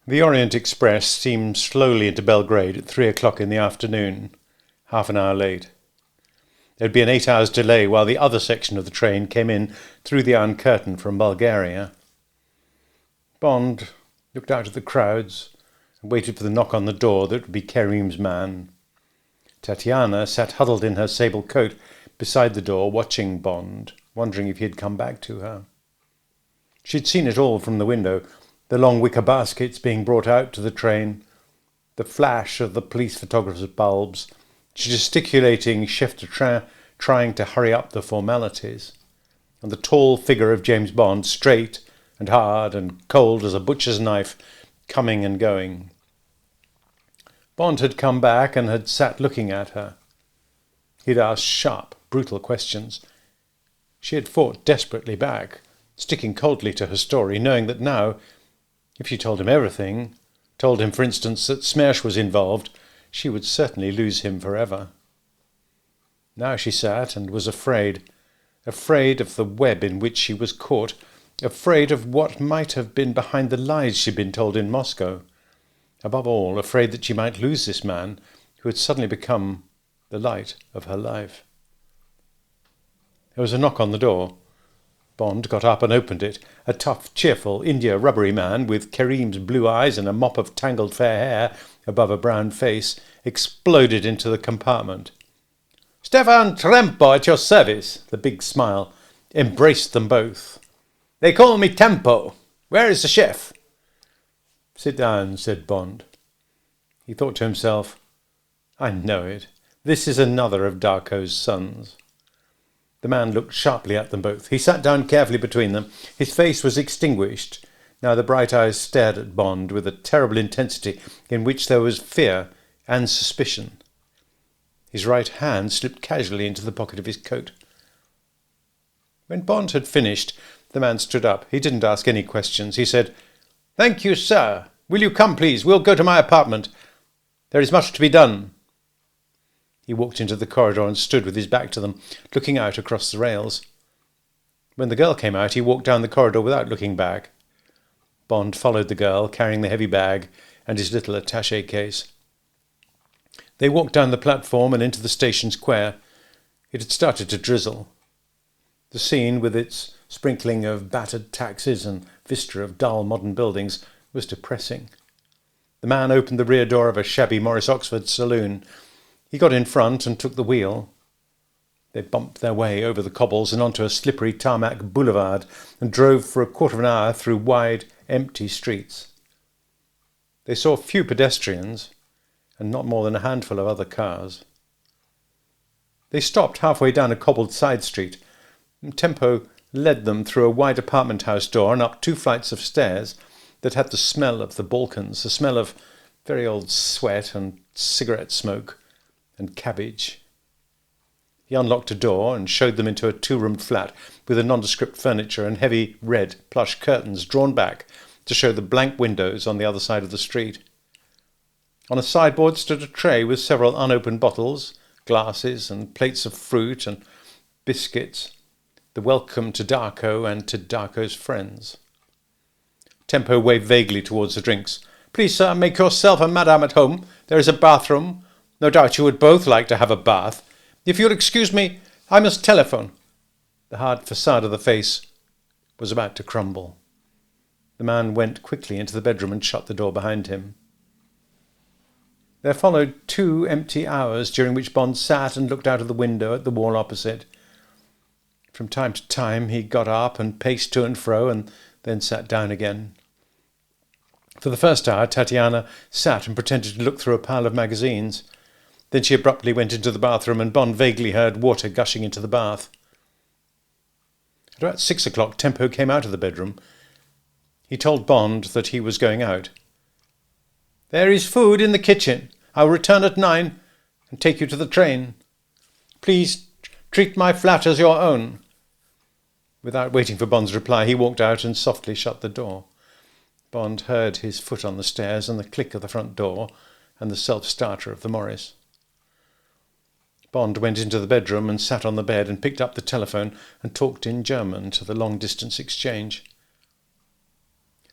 The Orient Express steamed slowly into Belgrade at 3 o'clock in the afternoon, half an hour late. There'd be an 8 hours delay while the other section of the train came in through the Iron Curtain from Bulgaria. Bond looked out at the crowds and waited for the knock on the door that would be Kerim's man. Tatiana sat huddled in her sable coat beside the door, watching Bond, wondering if he had come back to her. She'd seen it all from the window, the long wicker baskets being brought out to the train, the flash of the police photographer's bulbs, gesticulating chef de train trying to hurry up the formalities, and the tall figure of James Bond, straight and hard and cold as a butcher's knife, coming and going. Bond had come back and had sat looking at her. He'd asked sharp, brutal questions. She had fought desperately back, sticking coldly to her story, knowing that now, if she told him everything, told him, for instance, that Smersh was involved, she would certainly lose him forever. Now she sat and was afraid of the web in which she was caught, afraid of what might have been behind the lies she'd been told in Moscow. Above all, afraid that she might lose this man who had suddenly become the light of her life. There was a knock on the door. Bond got up and opened it. A tough, cheerful, India-rubbery man with Kerim's blue eyes and a mop of tangled fair hair above a brown face exploded into the compartment. "Stefan Trempo at your service." The big smile embraced them both. "They call me Tempo. Where is the chef?" "Sit down," said Bond. He thought to himself, "I know it. This is another of Darko's sons." The man looked sharply at them both. He sat down carefully between them. His face was extinguished. Now the bright eyes stared at Bond with a terrible intensity in which there was fear and suspicion. His right hand slipped casually into the pocket of his coat. When Bond had finished, the man stood up. He didn't ask any questions. He said, "Thank you, sir. Will you come, please? We'll go to my apartment. There is much to be done." He walked into the corridor and stood with his back to them, looking out across the rails. When the girl came out, he walked down the corridor without looking back. Bond followed the girl, carrying the heavy bag and his little attaché case. They walked down the platform and into the station square. It had started to drizzle. The scene, with its sprinkling of battered taxis and vista of dull modern buildings, was depressing. The man opened the rear door of a shabby Morris Oxford saloon. He got in front and took the wheel. They bumped their way over the cobbles and onto a slippery tarmac boulevard and drove for a quarter of an hour through wide, empty streets. They saw few pedestrians and not more than a handful of other cars. They stopped halfway down a cobbled side street. Tempo led them through a wide apartment house door and up 2 flights of stairs that had the smell of the Balkans, the smell of very old sweat and cigarette smoke and cabbage. He unlocked a door and showed them into a 2-roomed flat with a nondescript furniture and heavy red plush curtains drawn back to show the blank windows on the other side of the street. On a sideboard stood a tray with several unopened bottles, glasses and plates of fruit and biscuits, the welcome to Darko and to Darko's friends. Tempo waved vaguely towards the drinks. "Please, sir, make yourself and madame at home. There is a bathroom. No doubt you would both like to have a bath. If you'll excuse me, I must telephone." The hard facade of the face was about to crumble. The man went quickly into the bedroom and shut the door behind him. There followed 2 empty hours during which Bond sat and looked out of the window at the wall opposite. From time to time he got up and paced to and fro and then sat down again. For the first hour Tatiana sat and pretended to look through a pile of magazines. Then she abruptly went into the bathroom and Bond vaguely heard water gushing into the bath. At about 6 o'clock Tempo came out of the bedroom. He told Bond that he was going out. "There is food in the kitchen. I will return at 9 and take you to the train. Please treat my flat as your own." Without waiting for Bond's reply, he walked out and softly shut the door. Bond heard his foot on the stairs and the click of the front door and the self-starter of the Morris. Bond went into the bedroom and sat on the bed and picked up the telephone and talked in German to the long-distance exchange.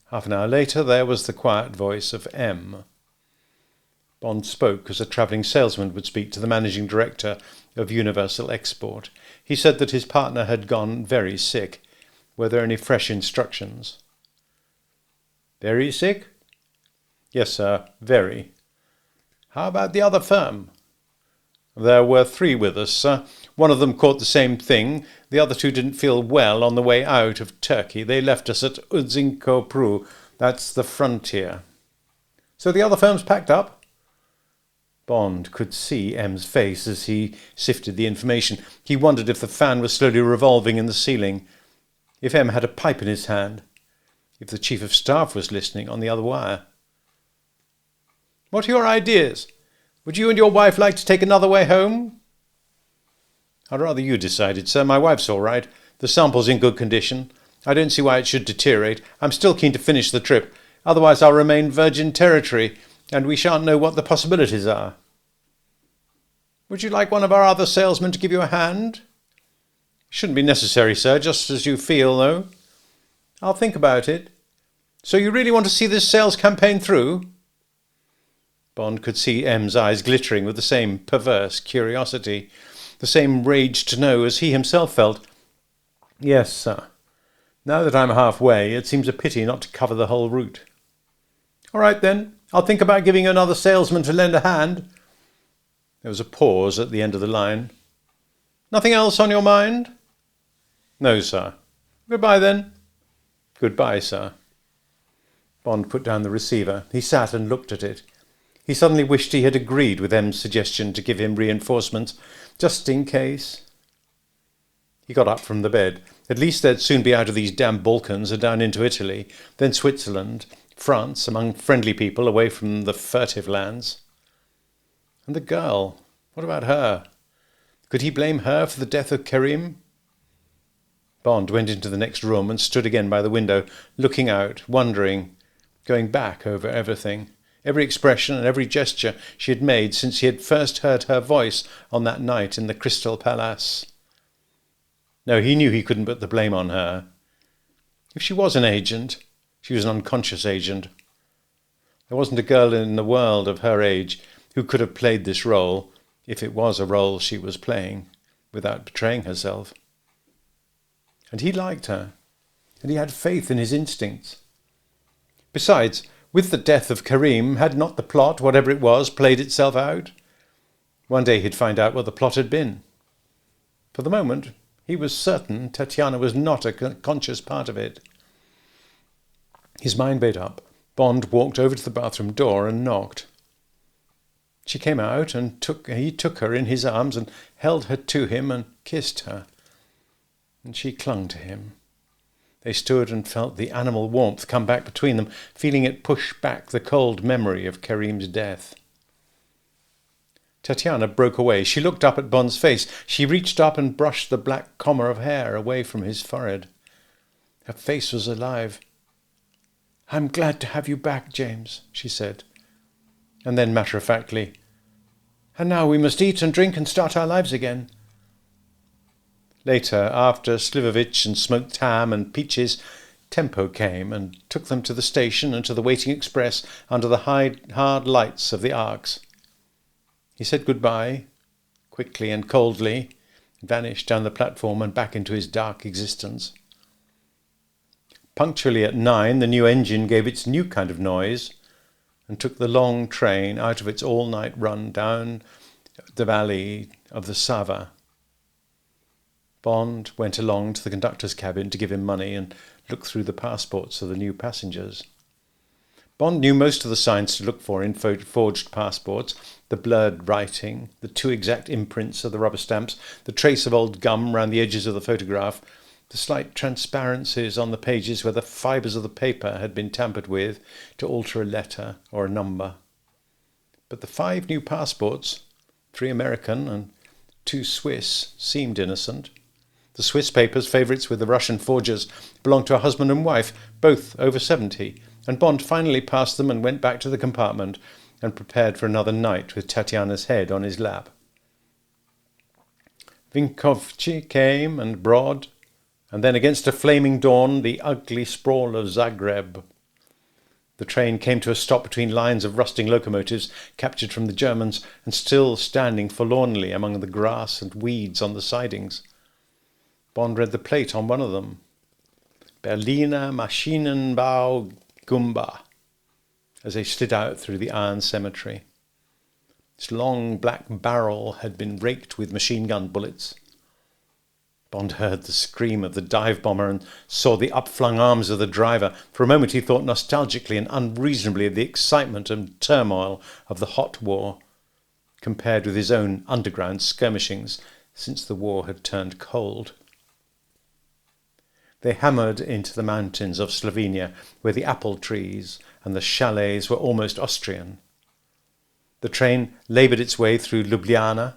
Half an hour later there was the quiet voice of M. Bond spoke as a travelling salesman would speak to the managing director of Universal Export. He said that his partner had gone very sick. Were there any fresh instructions? Very sick? Yes, sir, very. How about the other firm? There were 3 with us, sir. One of them caught the same thing. The other 2 didn't feel well on the way out of Turkey. They left us at Udzinco-Pru. That's the frontier. So the other firm's packed up? Bond could see M's face as he sifted the information. He wondered if the fan was slowly revolving in the ceiling, if M had a pipe in his hand, if the Chief of Staff was listening on the other wire. What are your ideas? Would you and your wife like to take another way home? I'd rather you decided, sir. My wife's all right. The sample's in good condition. I don't see why it should deteriorate. I'm still keen to finish the trip. Otherwise I'll remain virgin territory, and we shan't know what the possibilities are. Would you like one of our other salesmen to give you a hand? Shouldn't be necessary, sir, just as you feel, though. I'll think about it. So you really want to see this sales campaign through? Bond could see M's eyes glittering with the same perverse curiosity, the same rage to know as he himself felt. Yes, sir. Now that I'm halfway, it seems a pity not to cover the whole route. All right, then. I'll think about giving you another salesman to lend a hand. There was a pause at the end of the line. Nothing else on your mind? No, sir. Goodbye, then. Goodbye, sir. Bond put down the receiver. He sat and looked at it. He suddenly wished he had agreed with M's suggestion to give him reinforcements, just in case. He got up from the bed. At least they'd soon be out of these damn Balkans and down into Italy, then Switzerland, France, among friendly people, away from the furtive lands. And the girl, what about her? Could he blame her for the death of Karim? Bond went into the next room and stood again by the window, looking out, wondering, going back over everything, every expression and every gesture she had made since he had first heard her voice on that night in the Crystal Palace. No, he knew he couldn't put the blame on her. If she was an agent, she was an unconscious agent. There wasn't a girl in the world of her age who could have played this role, if it was a role she was playing, without betraying herself. And he liked her, and he had faith in his instincts. Besides, with the death of Karim, had not the plot, whatever it was, played itself out? One day he'd find out what the plot had been. For the moment, he was certain Tatiana was not a conscious part of it. His mind made up, Bond walked over to the bathroom door and knocked. She came out, and he took her in his arms and held her to him and kissed her. And she clung to him. They stood and felt the animal warmth come back between them, feeling it push back the cold memory of Karim's death. Tatiana broke away. She looked up at Bond's face. She reached up and brushed the black comma of hair away from his forehead. Her face was alive. "I'm glad to have you back, James," she said. And then matter-of-factly, "And now we must eat and drink and start our lives again." Later, after Slivovitch and smoked ham and peaches, Tempo came and took them to the station and to the waiting express under the hard lights of the arcs. He said goodbye, quickly and coldly, vanished down the platform and back into his dark existence. Punctually at 9, the new engine gave its new kind of noise and took the long train out of its all-night run down the valley of the Sava. Bond went along to the conductor's cabin to give him money and look through the passports of the new passengers. Bond knew most of the signs to look for in forged passports: the blurred writing, the too exact imprints of the rubber stamps, the trace of old gum round the edges of the photograph, the slight transparencies on the pages where the fibres of the paper had been tampered with to alter a letter or a number. But the 5 new passports, 3 American and 2 Swiss, seemed innocent. The Swiss papers, favourites with the Russian forgers, belonged to a husband and wife, both over 70, and Bond finally passed them and went back to the compartment and prepared for another night with Tatiana's head on his lap. Vinkovci came, and Brod, and then against a flaming dawn the ugly sprawl of Zagreb. The train came to a stop between lines of rusting locomotives captured from the Germans and still standing forlornly among the grass and weeds on the sidings. Bond read the plate on one of them. Berliner Maschinenbau Gumba, as they slid out through the iron cemetery. Its long black barrel had been raked with machine gun bullets. Bond heard the scream of the dive bomber and saw the upflung arms of the driver. For a moment he thought nostalgically and unreasonably of the excitement and turmoil of the hot war, compared with his own underground skirmishings since the war had turned cold. They hammered into the mountains of Slovenia, where the apple trees and the chalets were almost Austrian. The train laboured its way through Ljubljana.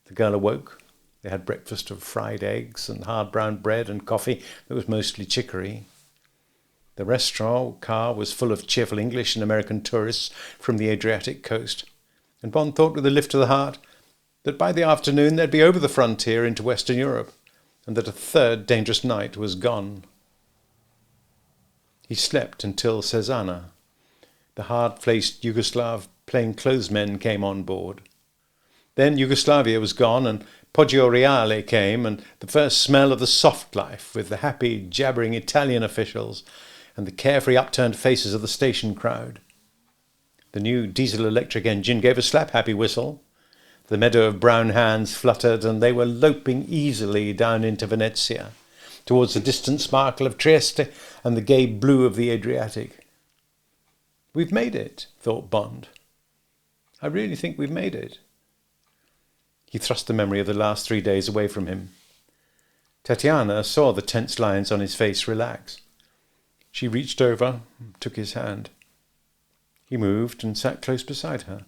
The girl awoke. They had breakfast of fried eggs and hard brown bread and coffee that was mostly chicory. The restaurant car was full of cheerful English and American tourists from the Adriatic coast, and Bond thought with a lift of the heart that by the afternoon they'd be over the frontier into Western Europe, and that a third dangerous night was gone. He slept until Cezana. The hard-faced Yugoslav plainclothesmen came on board. Then Yugoslavia was gone, and Poggio Reale came, and the first smell of the soft life, with the happy, jabbering Italian officials and the carefree upturned faces of the station crowd. The new diesel-electric engine gave a slap-happy whistle. The meadow of brown hands fluttered, and they were loping easily down into Venezia, towards the distant sparkle of Trieste and the gay blue of the Adriatic. "We've made it," thought Bond. "I really think we've made it." He thrust the memory of the last 3 days away from him. Tatiana saw the tense lines on his face relax. She reached over, took his hand. He moved and sat close beside her.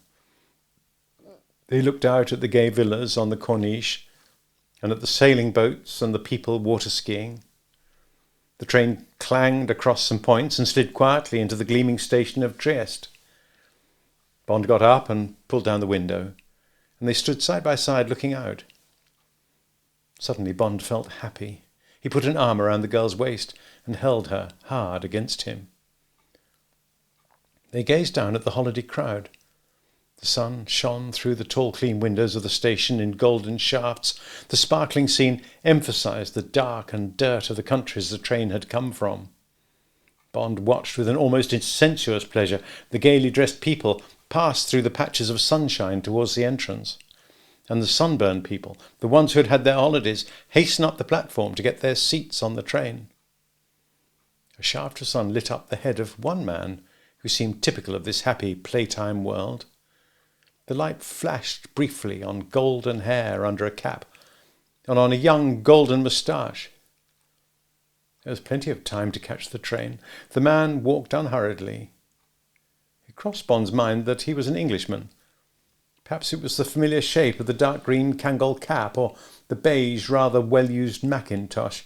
They looked out at the gay villas on the Corniche and at the sailing boats and the people water skiing. The train clanged across some points and slid quietly into the gleaming station of Trieste. Bond got up and pulled down the window, and they stood side by side looking out. Suddenly Bond felt happy. He put an arm around the girl's waist and held her hard against him. They gazed down at the holiday crowd. The sun shone through the tall, clean windows of the station in golden shafts. The sparkling scene emphasized the dark and dirt of the countries the train had come from. Bond watched with an almost sensuous pleasure the gaily dressed people pass through the patches of sunshine towards the entrance, and the sunburned people, the ones who had had their holidays, hasten up the platform to get their seats on the train. A shaft of sun lit up the head of one man who seemed typical of this happy playtime world. The light flashed briefly on golden hair under a cap, and on a young golden moustache. There was plenty of time to catch the train. The man walked unhurriedly. It crossed Bond's mind that he was an Englishman. Perhaps it was the familiar shape of the dark green Kangol cap, or the beige, rather well-used mackintosh,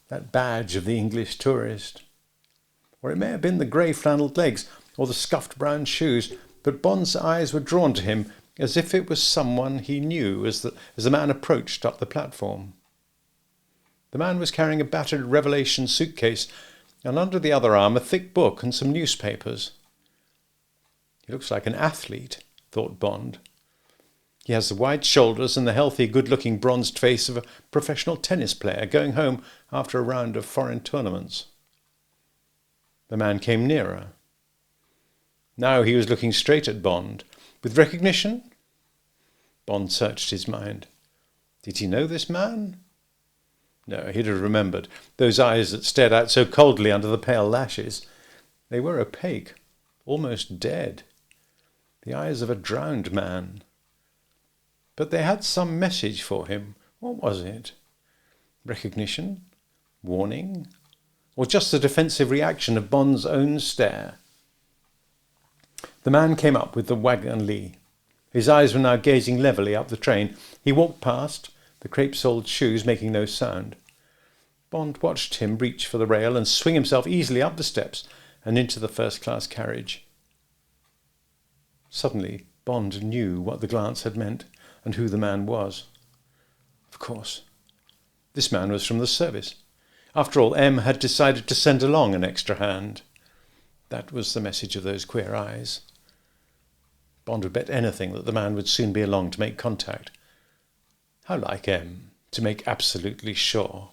that badge of the English tourist. Or it may have been the grey flannelled legs, or the scuffed brown shoes, but Bond's eyes were drawn to him as if it was someone he knew as the man approached up the platform. The man was carrying a battered Revelation suitcase, and under the other arm a thick book and some newspapers. He looks like an athlete, thought Bond. He has the wide shoulders and the healthy, good-looking bronzed face of a professional tennis player going home after a round of foreign tournaments. The man came nearer. Now he was looking straight at Bond. With recognition? Bond searched his mind. Did he know this man? No, he'd have remembered. Those eyes that stared out so coldly under the pale lashes. They were opaque, almost dead. The eyes of a drowned man. But they had some message for him. What was it? Recognition? Warning? Or just the defensive reaction of Bond's own stare? The man came up with the wagon-lee. His eyes were now gazing levelly up the train. He walked past, the crepe-soled shoes making no sound. Bond watched him reach for the rail and swing himself easily up the steps and into the first-class carriage. Suddenly, Bond knew what the glance had meant and who the man was. Of course, this man was from the service. After all, M had decided to send along an extra hand. That was the message of those queer eyes. Bond would bet anything that the man would soon be along to make contact. How like M, to make absolutely sure.